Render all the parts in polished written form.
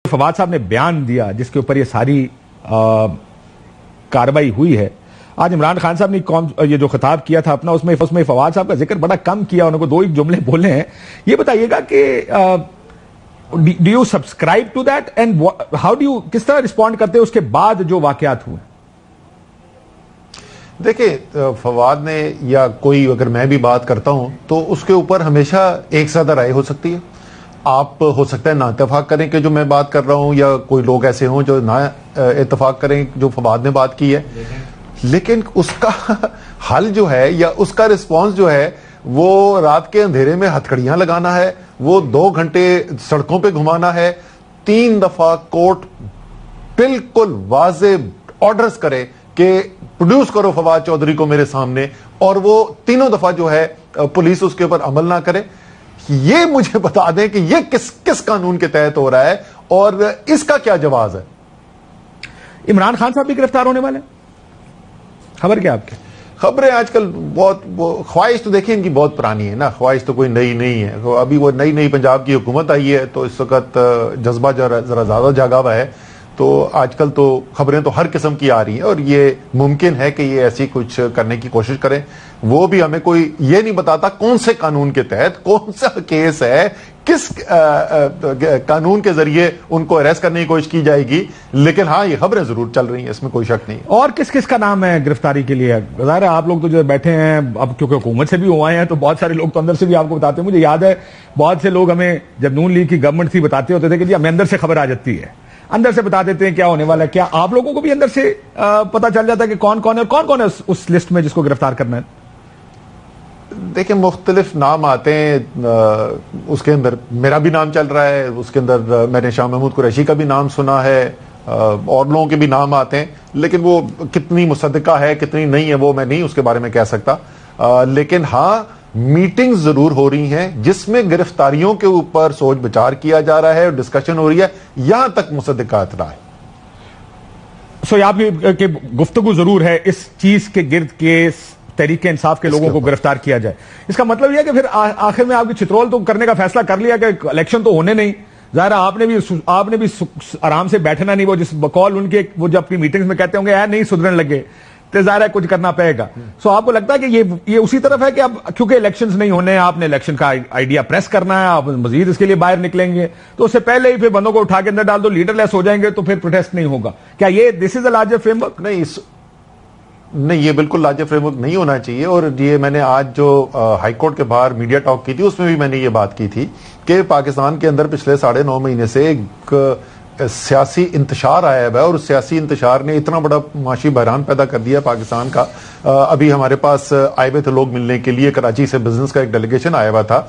فواد صاحب نے بیان دیا جس کے اوپر یہ ساری کاروائی ہوئی ہے. آج عمران خان صاحب نے یہ جو خطاب کیا تھا اپنا، اس میں فواد صاحب کا ذکر بڑا کم کیا، انہوں کو 2 جملے بولے ہیں. یہ بتائیے گا کہ do you subscribe to that and how do you, کس طرح رسپونڈ کرتے ہیں اس کے بعد جو واقعات ہوئے؟ دیکھیں فواد نے یا کوئی اگر میں بھی بات کرتا ہوں تو اس کے اوپر ہمیشہ ایک سادہ رائے ہو سکتی ہے. آپ ہو سکتا ہے نہ اتفاق کریں کہ جو میں بات کر رہا ہوں، یا کوئی لوگ ایسے ہوں جو نہ اتفاق کریں جو فواد نے بات کی ہے، لیکن اس کا حل جو ہے یا اس کا رسپانس جو ہے وہ رات کے اندھیرے میں ہتھکڑیاں لگانا ہے، وہ 2 گھنٹے سڑکوں پہ گھمانا ہے، 3 دفعہ کورٹ بالکل واضح آرڈرز کرے کہ پروڈیوس کرو فواد چودھری کو میرے سامنے، اور وہ 3 دفعہ جو ہے پولیس اس کے اوپر عمل نہ کرے. یہ مجھے بتا دیں کہ یہ کس قانون کے تحت ہو رہا ہے اور اس کا کیا جواز ہے؟ عمران خان صاحب بھی گرفتار ہونے والے ہیں، خبر کیا آپ کے؟ خبریں آج کل بہت خواہش تو دیکھیں ان کی بہت پرانی ہے نا، خواہش تو کوئی نئی نہیں ہے. ابھی وہ نئی پنجاب کی حکومت آئی ہے تو اس وقت جذبہ ذرا زیادہ جاگا ہوا ہے، تو آج کل تو خبریں تو ہر قسم کی آ رہی ہیں، اور یہ ممکن ہے کہ یہ ایسی کچھ کرنے کی کوشش کریں. وہ بھی ہمیں کوئی یہ نہیں بتاتا کون سے قانون کے تحت کون سا کیس ہے، کس قانون کے ذریعے ان کو اریسٹ کرنے کی کوشش کی جائے گی، لیکن ہاں یہ خبریں ضرور چل رہی ہیں، اس میں کوئی شک نہیں. اور کس کا نام ہے گرفتاری کے لیے؟ ظاہر ہے آپ لوگ تو جو بیٹھے ہیں اب کیونکہ حکومت سے بھی ہوئے ہیں تو بہت سارے لوگ تو اندر سے بھی آپ کو بتاتے ہیں. مجھے یاد ہے بہت سے لوگ ہمیں جب نون لیگ کی گورنمنٹ تھی بتاتے ہوتے تھے کہ جی ہمیں اندر سے خبر آ جاتی ہے، اندر سے بتا دیتے ہیں کیا ہونے والا ہے. کیا آپ لوگوں کو بھی اندر سے پتا چل جاتا ہے کہ کون ہے اور کون ہے اس لسٹ میں جس کو گرفتار کرنا ہے؟ دیکھیں مختلف نام آتے ہیں، اس کے اندر میرا بھی نام چل رہا ہے، اس کے اندر میں نے شاہ محمود قریشی کا بھی نام سنا ہے، اور لوگوں کے بھی نام آتے ہیں، لیکن وہ کتنی مصدقہ ہے کتنی نہیں ہے وہ میں نہیں اس کے بارے میں کہہ سکتا. لیکن ہاں میٹنگ ضرور ہو رہی ہیں جس میں گرفتاریوں کے اوپر سوچ بچار کیا جا رہا ہے اور ڈسکشن ہو رہی ہے، یہاں تک مصدقات رہا ہے. سو آپ کی گفتگو ضرور ہے اس چیز کے گرد کے تحریک انصاف کے لوگوں کو گرفتار کیا جائے. اس کا مطلب یہ ہے کہ پھر آخر میں آپ کی چترول تو کرنے کا فیصلہ کر لیا کہ الیکشن تو ہونے نہیں. ظاہر آپ نے بھی آرام سے بیٹھنا نہیں. وہ جس بقول ان کے وہ جب اپنی میٹنگز میں کہتے ہوں گے نہیں سدھرنے لگے تو ظاہر ہے کچھ کرنا پڑے گا. سو آپ کو لگتا ہے کہ یہ اسی طرف ہے کہ اب کیونکہ الیکشنز نہیں ہونے، آپ نے الیکشن کا آئیڈیا پریس کرنا ہے، آپ مزید اس کے لیے باہر نکلیں گے تو اس سے پہلے ہی پھر بندوں کو اٹھا کے اندر ڈال دو، لیڈر لیس ہو جائیں گے تو پھر پروٹیسٹ نہیں ہوگا. کیا یہ دس از اے لارجر فریم ورک؟ نہیں، یہ بالکل لارجر فریم ورک نہیں ہونا چاہیے. اور یہ میں نے آج جو ہائی کورٹ کے باہر میڈیا ٹاک کی تھی اس میں بھی میں نے یہ بات کی تھی کہ پاکستان کے اندر پچھلے 9.5 مہینے سے ایک سیاسی انتشار آیا ہے، اور اس سیاسی انتشار نے اتنا بڑا معاشی بحران پیدا کر دیا پاکستان کا. ابھی ہمارے پاس آئے ہوئے تھے لوگ ملنے کے لیے، کراچی سے بزنس کا ایک ڈیلیگیشن آیا ہوا تھا،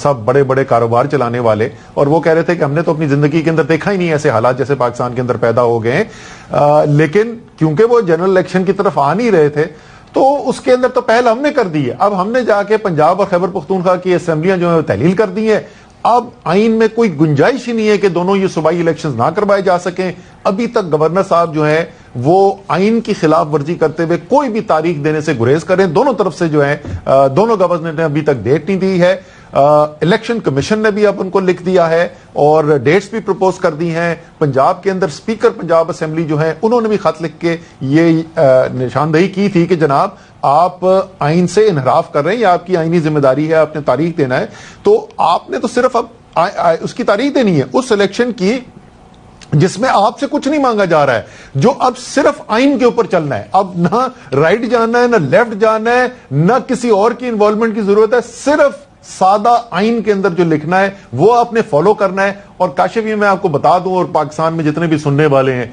سب بڑے بڑے کاروبار چلانے والے، اور وہ کہہ رہے تھے کہ ہم نے تو اپنی زندگی کے اندر دیکھا ہی نہیں ایسے حالات جیسے پاکستان کے اندر پیدا ہو گئے ہیں. لیکن کیونکہ وہ جنرل الیکشن کی طرف آ نہیں رہے تھے تو اس کے اندر تو پہل ہم نے کر دی ہے. اب ہم نے جا کے پنجاب اور خیبر پختونخوا کی اسمبلیاں جو ہیں تحلیل کر دی ہیں. اب آئین میں کوئی گنجائش ہی نہیں ہے کہ دونوں یہ صوبائی الیکشنز نہ کروائے جا سکیں. ابھی تک گورنر صاحب جو ہیں وہ آئین کی خلاف ورزی کرتے ہوئے کوئی بھی تاریخ دینے سے گریز کریں. دونوں طرف سے جو ہے دونوں گورنر نے ابھی تک ڈیٹ نہیں دی ہے. الیکشن کمیشن نے بھی اب ان کو لکھ دیا ہے اور ڈیٹس بھی پروپوز کر دی ہیں. پنجاب کے اندر اسپیکر پنجاب اسمبلی جو ہیں انہوں نے بھی خط لکھ کے یہ نشاندہی کی تھی کہ جناب آپ آئین سے انحراف کر رہے ہیں، یہ آپ کی آئینی ذمہ داری ہے، آپ نے تاریخ دینا ہے. تو آپ نے تو صرف اب اس کی تاریخ دینی ہے اس الیکشن کی جس میں آپ سے کچھ نہیں مانگا جا رہا ہے، جو اب صرف آئین کے اوپر چلنا ہے. اب نہ رائٹ جانا ہے، نہ لیفٹ جانا ہے، نہ کسی اور کی انوالومنٹ کی ضرورت ہے. صرف سادہ آئین کے اندر جو لکھنا ہے وہ آپ نے فالو کرنا ہے. اور کاشف یہ میں آپ کو بتا دوں، اور پاکستان میں جتنے بھی سننے والے ہیں،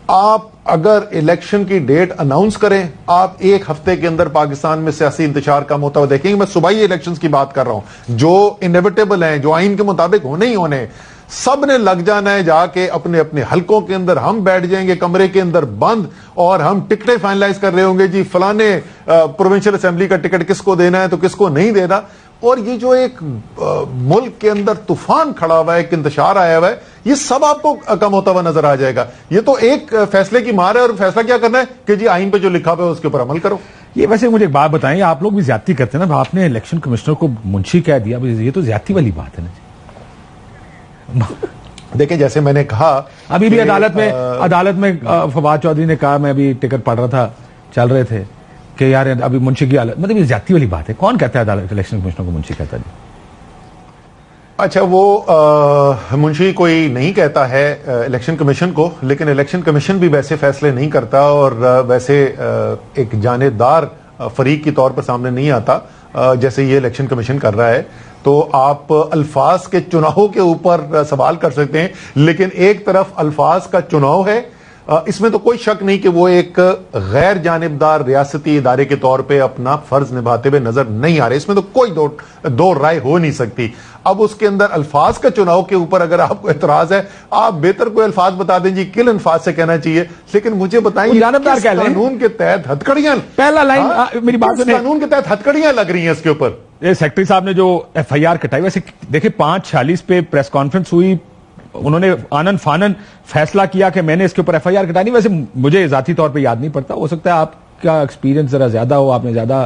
آپ اگر الیکشن کی ڈیٹ اناؤنس کریں، آپ 1 ہفتے کے اندر پاکستان میں سیاسی انتشار کم ہوتا ہوا دیکھیں گے. میں صوبائی الیکشنز کی بات کر رہا ہوں جو انیویٹیبل ہیں، جو آئین کے مطابق ہونے ہی ہونے. سب نے لگ جانا ہے جا کے اپنے اپنے حلقوں کے اندر. ہم بیٹھ جائیں گے کمرے کے اندر بند اور ہم ٹکٹیں فائنلائز کر رہے ہوں گے، جی فلانے پروونشل اسمبلی کا ٹکٹ کس کو دینا ہے تو کس کو نہیں دینا. اور یہ جو ایک ملک کے اندر طوفان کھڑا ہوا ہے، ایک انتشار آیا ہوا ہے، یہ سب آپ کو کم ہوتا ہوا نظر آ جائے گا. یہ تو ایک فیصلے کی مار ہے، اور فیصلہ کیا کرنا ہے کہ جی آئین پہ جو لکھا ہوا ہے اس کے اوپر عمل کرو. یہ ویسے مجھے ایک بات بتائیں، آپ لوگ بھی زیادتی کرتے ہیں نا، آپ نے الیکشن کمشنر کو منشی کہہ دیا، یہ تو زیادتی والی بات ہے نا جی. دیکھیں جیسے میں نے کہا ابھی بھی عدالت میں فواد چودھری نے کہا, میں ابھی ٹکٹ پڑھ رہا تھا, چل رہے تھے کہ یار ابھی منشی کی حالت, مطلب یہ زیادتی والی بات ہے. کون کہتا ہے عدالت الیکشن کمیشنر کو منشی کہتا ہے؟ اچھا وہ منشی کوئی نہیں کہتا ہے الیکشن کمیشن کو, لیکن الیکشن کمیشن بھی ویسے فیصلے نہیں کرتا اور ویسے ایک جانبدار فریق کی طور پر سامنے نہیں آتا جیسے یہ الیکشن کمیشن کر رہا ہے. تو آپ الفاظ کے چناؤ کے اوپر سوال کر سکتے ہیں, لیکن ایک طرف الفاظ کا چناؤ ہے, اس میں تو کوئی شک نہیں کہ وہ ایک غیر جانبدار ریاستی ادارے کے طور پہ اپنا فرض نبھاتے ہوئے نظر نہیں آ رہے, اس میں تو کوئی دو رائے ہو نہیں سکتی. اب اس کے اندر الفاظ کا چناؤ کے اوپر اگر آپ کو اعتراض ہے, آپ بہتر کوئی الفاظ بتا دیں جی کن الفاظ سے کہنا چاہیے, لیکن مجھے بتائیں کس قانون کے تحت ہتھکڑیاں, پہلا لائن میری بات سنیں, قانون کے تحت ہتھکڑیاں لگ رہی ہیں اس کے اوپر. سیکرٹری صاحب نے جو ایف آئی آر کٹائی, ویسے دیکھیں 5:46 پہ پریس کانفرنس ہوئی, انہوں نے آنن فانن فیصلہ کیا کہ میں نے اس کے اوپر ایف آئی آر کٹانی. ویسے مجھے ذاتی طور پہ یاد نہیں پڑتا, ہو سکتا ہے آپ کا ایکسپیرینس ذرا زیادہ ہو, آپ نے زیادہ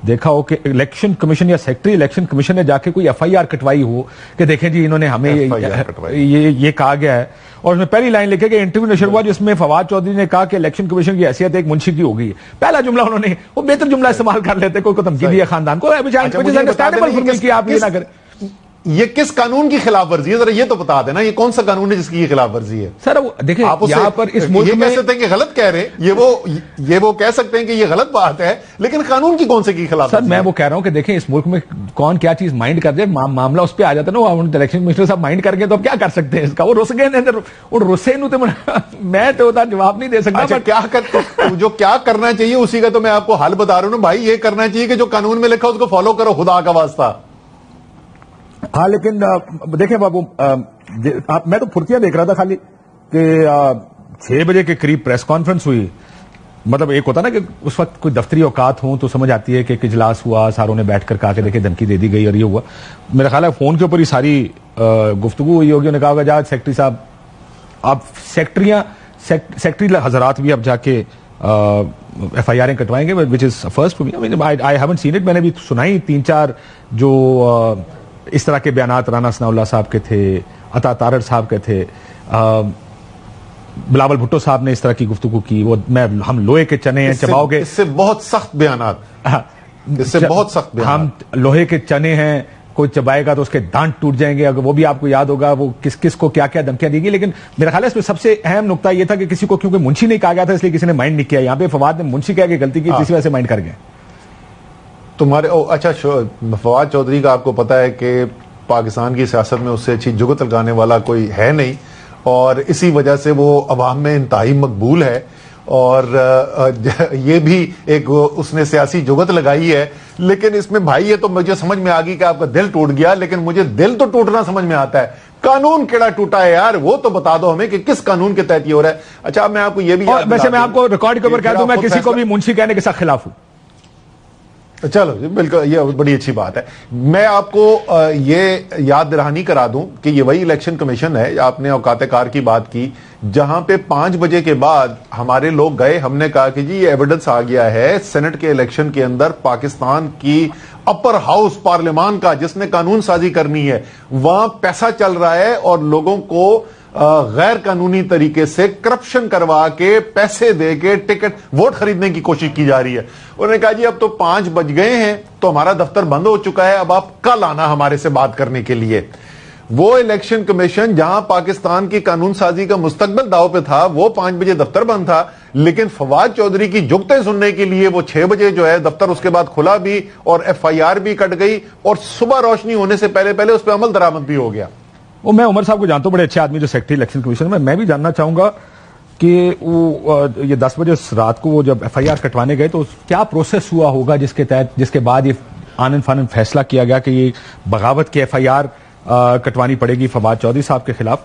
دیکھا ہو کہ الیکشن کمیشن یا سیکرٹری الیکشن کمیشن نے جا کے کوئی ایف آئی آر کٹوائی ہو کہ دیکھیں جی انہوں نے ہمیں یہ کہا گیا ہے, اور اس میں پہلی لائن لکھے کہ انٹرویو نشر ہوا جس میں فواد چودھری نے کہا کہ الیکشن کمیشن کی حیثیت ایک منشی کی ہو گئی ہے. پہلا جملہ انہوں نے, وہ بہتر جملہ استعمال کر لیتے, کوئی دھمکی دیا خاندان کو, آپ یہ نہ کریں. یہ کس قانون کی خلاف ورزی ہے, ذرا یہ تو بتا دینا, یہ کون سا قانون ہے جس کی یہ خلاف ورزی ہے؟ سر دیکھیں یہاں پر اس ملک میں یہ کہہ سکتے ہیں کہ غلط کہہ رہے ہیں, یہ وہ کہہ سکتے ہیں کہ یہ غلط بات ہے, لیکن قانون کی کون سے کی خلاف ورزی؟ سر میں وہ کہہ رہا ہوں کہ دیکھیں اس ملک میں کون کیا چیز مائنڈ کر دے, معاملہ اس پہ آ جاتا ہے نا, الیکشن کمشنر صاحب مائنڈ کر گئے تو اب کیا کر سکتے ہیں اس کا, وہ رس گئے رسے میں تو جواب نہیں دے سکتا. جو کیا کرنا چاہیے اسی کا تو میں آپ کو حل بتا رہا ہوں بھائی, یہ کرنا چاہیے کہ جو قانون میں لکھا اس کو فالو کرو خدا کا واسطہ. ہاں لیکن دیکھیں بابو, میں تو پھرتیاں دیکھ رہا تھا خالی کہ 6 بجے کے قریب پریس کانفرنس ہوئی, مطلب ایک ہوتا نا کہ اس وقت کوئی دفتری اوقات ہوں تو سمجھ آتی ہے کہ ایک اجلاس ہوا, ساروں نے بیٹھ کر کہا کہ دیکھیں دھمکی دے دی گئی اور یہ ہوا. میرا خیال ہے فون کے اوپر ہی ساری گفتگو ہوئی ہوگی, انہوں نے کہا ہوگا جا سیکرٹری صاحب, آپ سیکرٹری حضرات بھی اب جا کے ایف آئی آریں کٹوائیں گے, which is first for me. I haven't seen it, میں نے بھی سنائی 3-4 جو اس طرح کے بیانات رانا ثناء اللہ صاحب کے تھے, عطا تارڑ صاحب کے تھے, بلاول بھٹو صاحب نے اس طرح کی گفتگو کی, وہ ہم لوہے کے چنے ہیں چباؤ گے, اس سے بہت سخت بیانات, اس سے بہت سخت بیانات, ہم لوہے کے چنے ہیں, کوئی چبائے گا تو اس کے دانت ٹوٹ جائیں گے. اگر وہ بھی آپ کو یاد ہوگا وہ کس کو کیا کیا دھمکیاں دی گئی. لیکن میرا خیال ہے اس میں سب سے اہم نقطہ یہ تھا کہ کسی کو کیونکہ منشی نہیں کہا گیا تھا اس لیے کسی نے مائنڈ نہیں کیا. یہاں پہ فواد نے منشی کہہ کے غلطی کی, اسی وجہ سے مائنڈ کر گئے. تمہارے اچھا فواد چودھری کا آپ کو پتا ہے کہ پاکستان کی سیاست میں اس سے اچھی جگت لگانے والا کوئی ہے نہیں, اور اسی وجہ سے وہ عوام میں انتہائی مقبول ہے, اور یہ بھی ایک اس نے سیاسی جگت لگائی ہے. لیکن اس میں بھائی یہ تو مجھے سمجھ میں آ گئی کہ آپ کا دل ٹوٹ گیا, لیکن مجھے دل تو ٹوٹنا سمجھ میں آتا ہے, قانون کیڑا ٹوٹا ہے یار, وہ تو بتا دو ہمیں کہ کس قانون کے تحت یہ ہو رہا ہے. اچھا میں آپ کو یہ بھی ویسے میں آپ کو ریکارڈ کے اوپر کہہ دوں, میں کسی کو بھی منشی کہنے کے ساتھ خلاف ہوں. چلو بالکل, یہ بڑی اچھی بات ہے. میں آپ کو یہ یاد دہانی کرا دوں کہ یہ وہی الیکشن کمیشن ہے, آپ نے اوقات کار کی بات کی, جہاں پہ 5 بجے کے بعد ہمارے لوگ گئے, ہم نے کہا کہ جی یہ ایویڈنس آ گیا ہے سینٹ کے الیکشن کے اندر پاکستان کی اپر ہاؤس پارلیمان کا جس نے قانون سازی کرنی ہے, وہاں پیسہ چل رہا ہے اور لوگوں کو غیر قانونی طریقے سے کرپشن کروا کے پیسے دے کے ٹکٹ ووٹ خریدنے کی کوشش کی جا رہی ہے. انہوں نے کہا جی اب تو 5 بج گئے ہیں تو ہمارا دفتر بند ہو چکا ہے, اب آپ کل آنا ہمارے سے بات کرنے کے لیے. وہ الیکشن کمیشن جہاں پاکستان کی قانون سازی کا مستقبل داؤ پہ تھا, وہ 5 بجے دفتر بند تھا, لیکن فواد چودھری کی جگتیں سننے کے لیے وہ 6 بجے جو ہے دفتر اس کے بعد کھلا بھی, اور ایف آئی آر بھی کٹ گئی, اور صبح روشنی ہونے سے پہلے اس پہ عمل درآمد بھی ہو گیا. وہ میں عمر صاحب کو جانتا ہوں, بڑے اچھے آدمی جو سیکرٹری الیکشن کمیشن میں بھی جاننا چاہوں گا کہ وہ یہ 10 بجے رات کو وہ جب ایف آئی آر کٹوانے گئے تو کیا پروسیس ہوا ہوگا جس کے بعد یہ آنن فانن فیصلہ کیا گیا کہ یہ بغاوت کی ایف آئی آر کٹوانی پڑے گی فواد چودھری صاحب کے خلاف.